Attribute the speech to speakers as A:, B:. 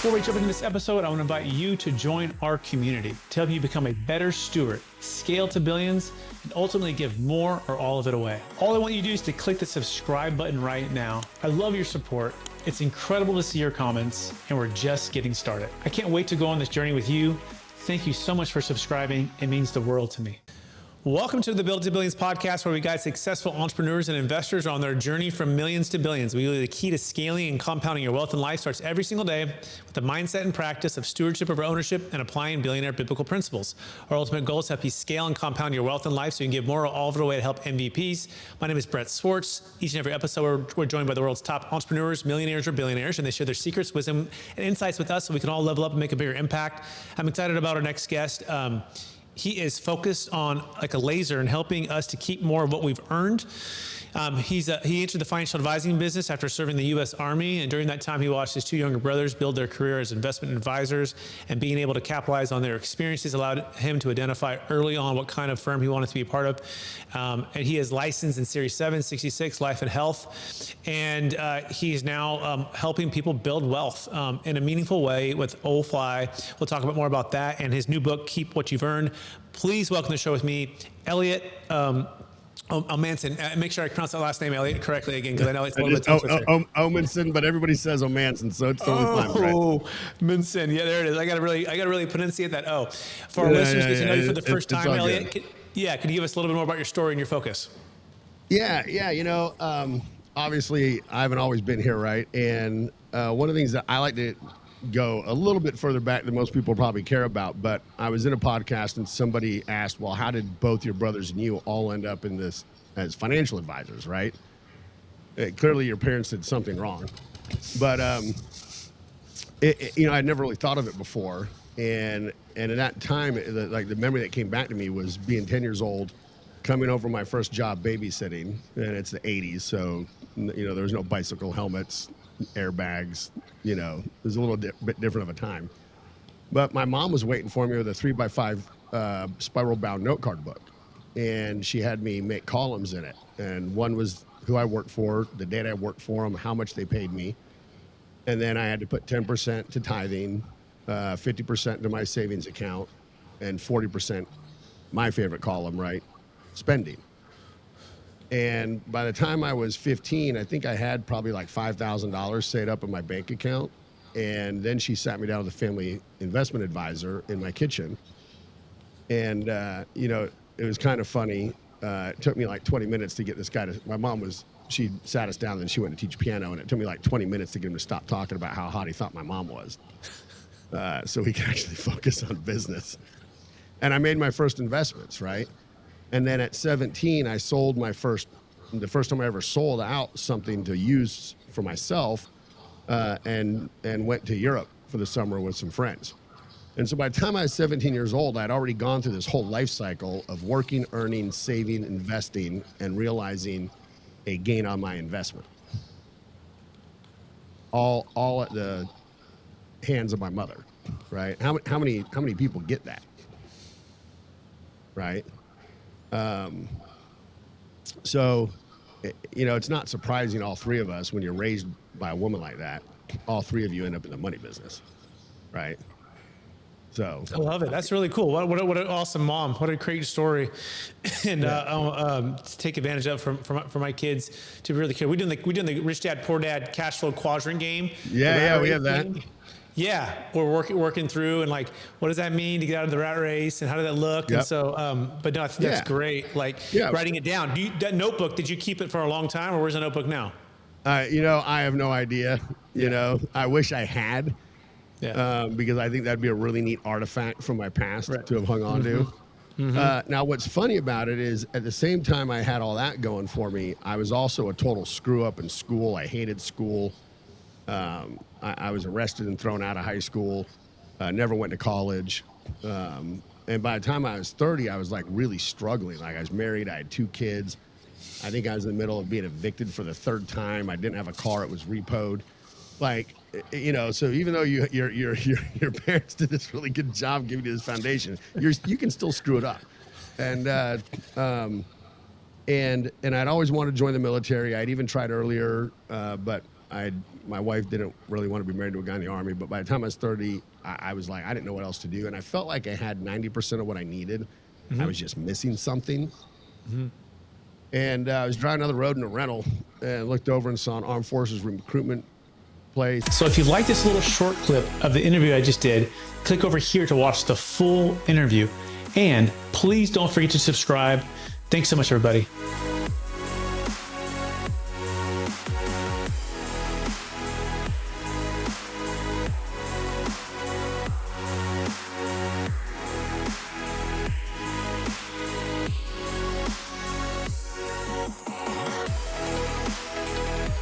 A: Before we jump into this episode, I want to invite you to join our community to help you become a better steward, scale to billions, and ultimately give more or all of it away. All I want you to do is to click the subscribe button right now. I love your support. It's incredible to see your comments, and we're just getting started. I can't wait to go on this journey with you. Thank you so much for subscribing. It means the world to me. Welcome to the Build to Billions podcast, where we guide successful entrepreneurs and investors on their journey from millions to billions. We believe the key to scaling and compounding your wealth and life starts every single day with the mindset and practice of stewardship over ownership and applying billionaire biblical principles. Our ultimate goal is to help you scale and compound your wealth and life so you can give more all of it away to help MVPs. My name is Brett Swartz. Each and every episode, we're joined by the world's top entrepreneurs, millionaires, or billionaires, and they share their secrets, wisdom, and insights with us so we can all level up and make a bigger impact. I'm excited about our next guest. He is focused on like a laser and helping us to keep more of what we've earned. He entered the financial advising business after serving the U.S. Army, and during that time, he watched his two younger brothers build their career as investment advisors, and being able to capitalize on their experiences allowed him to identify early on what kind of firm he wanted to be a part of. And he is licensed in Series 7, 66, Life and Health, and he is now helping people build wealth in a meaningful way with OFly. We'll talk a bit more about that and his new book, Keep What You've Earned. Please welcome to the show with me, Elliot. Omanson. Make sure I pronounce that last name, Elliot, correctly again, because I know it's a little bit tough.
B: Omanson, but everybody says Omanson, so it's totally fine. Right?
A: Omanson. Yeah, there it is. I gotta really pronunciate that O. For our listeners, get to know you for the first time, Elliot. Could you give us a little bit more about your story and your focus?
B: Yeah. Obviously, I haven't always been here, right? And one of the things that I like to go a little bit further back than most people probably care about, but I was in a podcast and somebody asked, well, how did both your brothers and you all end up in this as financial advisors, right? Clearly your parents did something wrong, but I'd never really thought of it before, and at that time, the memory that came back to me was being 10 years old, coming over my first job babysitting, and it's the 80s, so there was no bicycle helmets, airbags, it was a little bit different of a time. But my mom was waiting for me with a 3x5 spiral bound note card book, and she had me make columns in it. And one was who I worked for, the date I worked for them, how much they paid me. And then I had to put 10% to tithing, 50% to my savings account, and 40%, my favorite column, right, spending. And by the time I was 15, I think I had probably like $5,000 saved up in my bank account. And then she sat me down with a family investment advisor in my kitchen. And, it was kind of funny. It took me like 20 minutes to get this guy she sat us down and she went to teach piano. And it took me like 20 minutes to get him to stop talking about how hot he thought my mom was. So he could actually focus on business. And I made my first investments, right? And then at 17, I sold the first time I ever sold out something to use for myself, and went to Europe for the summer with some friends. And so by the time I was 17 years old, I'd already gone through this whole life cycle of working, earning, saving, investing, and realizing a gain on my investment. All at the hands of my mother, right? How many people get that, right? So, it's not surprising, all three of us, when you're raised by a woman like that, all three of you end up in the money business, right? So
A: I love it. That's really cool. What an awesome mom. What a great story. And I'll take advantage of for my kids to really care. We doing the Rich Dad Poor Dad cash flow quadrant game.
B: Yeah, we have that.
A: Yeah, we're working through and like, what does that mean to get out of the rat race and how did that look? Yep. And so, but no, I think that's great. Like writing it down. That notebook, did you keep it for a long time, or where's the notebook now?
B: I have no idea. I wish I had, because I think that'd be a really neat artifact from my past to have hung on to. Mm-hmm. Now, what's funny about it is at the same time I had all that going for me, I was also a total screw up in school. I hated school. I was arrested and thrown out of high school, never went to college. And by the time I was 30, I was like really struggling. Like I was married, I had 2 kids. I think I was in the middle of being evicted for the 3rd time. I didn't have a car, it was repoed. Like, so even though your parents did this really good job giving you this foundation, you can still screw it up. And and I'd always wanted to join the military. I'd even tried earlier, but my wife didn't really want to be married to a guy in the Army. But by the time I was 30, I was like, I didn't know what else to do, and I felt like I had 90% of what I needed. I was just missing something. And I was driving down the road in a rental and looked over and saw an armed forces recruitment place.
A: So if you like this little short clip of the interview I just did, click over here to watch the full interview. And please don't forget to subscribe. Thanks so much, everybody.